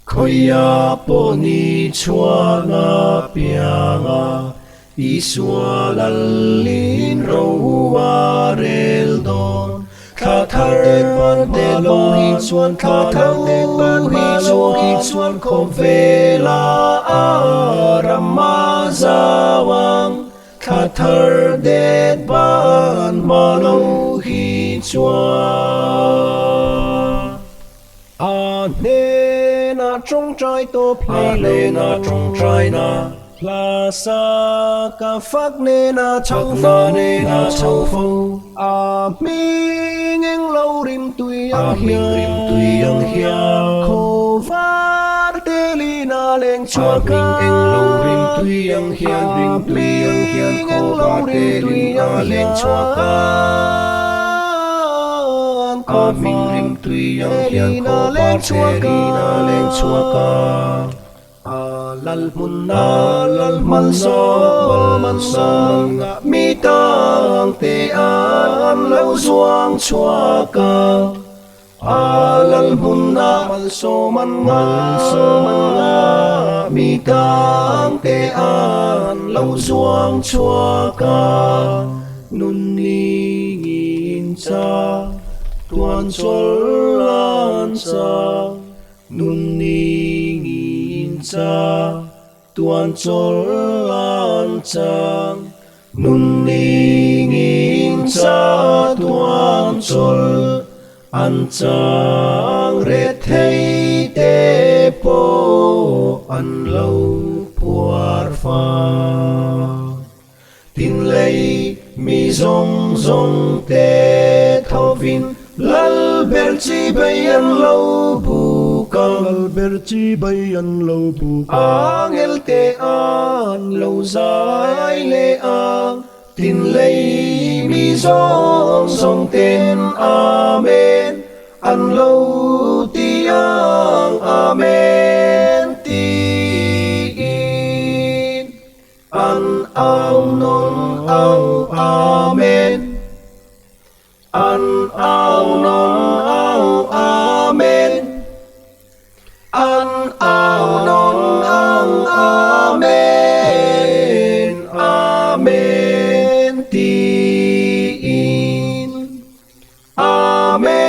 khoi ya po ni chua na pianga isua lalin rowa rel don kha thar ban te lo hi chuan kha thar te ban hi chuan ko vela arama zawang kha thar de ban ma lo hi chuan ne na trong trai to play le na trong trai na la sa ka phak ne na chau na ne na chau phu mi ngeng lâu rim tui yang hia kho var te li na leng chua ka ngeng lâu rim tui yang hia kho var te li na leng chua ka mình rim tui yang hia kho var te li na leng chua ka lal mun man so mi tang te an lâu zuang chua ka lal mun man so man mi tang te an lâu zuang chua ka nun ni ngin cha tuan chol lan cha nun ni cha tuan chol lan chang nun ni ngin cha tuan chol an chang re thei te po an lo puar fa tin lei mi zong te thau vin lal ber chi bay an lo bu lal ber chi bay an lo bu angel te an lo zai le ang tin lei mi zong ten amen an lo ti ang amen ti in an ao non ao amen an ao non ao amen an ao non ang amen amen ti in amen